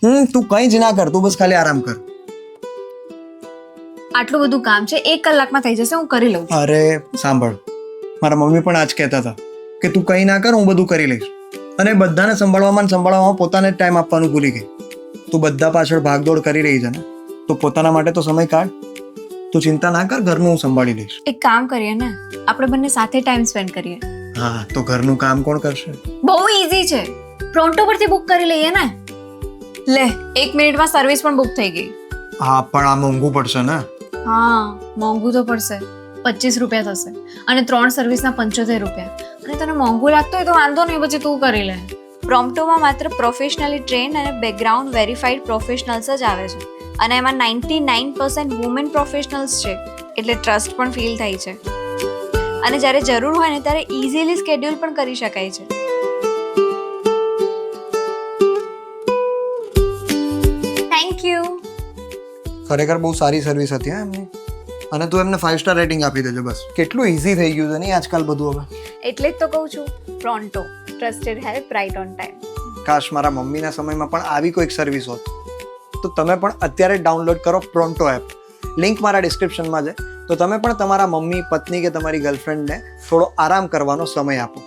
તું કંઈ જ ના કર, તું બસ ખાલી આરામ કર. આટલું બધું કામ છે, 1 કલાકમાં થઈ જશે, હું કરી લઉં છું. અરે સાંભળ, મારા મમ્મી પણ આજ કહેતા હતા કે તું કંઈ ના કર, હું બધું કરી લઈશ. અને બધાને સંભાળવામાં પોતાને જ ટાઈમ આપવાનું ભૂલી ગઈ. તું બધા પાછળ ભાગદોડ કરી રહી છે ને, તો પોતાના માટે તો સમય કાઢ. તું ચિંતા ના કર, ઘરનું હું સંભાળી લઈશ. એક કામ કરીએ ને, આપણે બંને સાથે ટાઈમ સ્પેન્ડ કરીએ. હા, તો ઘરનું કામ કોણ કરશે? બહુ ઈઝી છે, પ્રોન્ટો પરથી બુક કરી લઈએ ને. લે, 1 મિનિટમાં સર્વિસ પણ બુક થઈ ગઈ. હા, પણ આ મોંઘું પડશે ને. હા, મોંઘું તો પડશે. 25 રૂપિયા થશે અને 3 સર્વિસના 75 રૂપિયા. અને તને મોંઘું લાગતું હોય તો વાંધો નહીં, પછી તું કરી લે. પ્રોમ્પ્ટોમાં માત્ર પ્રોફેશનલી ટ્રેન્ડ અને બેકગ્રાઉન્ડ વેરીફાઈડ પ્રોફેશનલ્સ જ આવે છે, અને એમાં 99% વુમેન પ્રોફેશનલ્સ છે, એટલે ટ્રસ્ટ પણ ફીલ થાય છે. અને જ્યારે જરૂર હોય ને ત્યારે ઇઝીલી સ્કેડ્યુલ પણ કરી શકાય છે. Thank you. ખરેખર બહુ સારી સર્વિસ હતી હા એમની. અને તું એમને 5 સ્ટાર રેટિંગ આપી દેજો બસ. કેટલું ઇઝી થઈ ગયું છે નહીં આજકાલ બધું હવે. એટલે જ તો કહું છું, pronto trusted help right on time. કાશ મારા મમ્મીના સમયમાં પણ આવી કોઈક સર્વિસ હોત. તો તમે પણ અત્યારે જ ડાઉનલોડ કરો પ્રોન્ટો એપ. લિંક મારા ડિસ્ક્રિપ્શનમાં છે. તો તમે પણ તમારા મમ્મી, પત્ની કે તમારી ગર્લફ્રેન્ડને થોડો આરામ કરવાનો સમય આપો.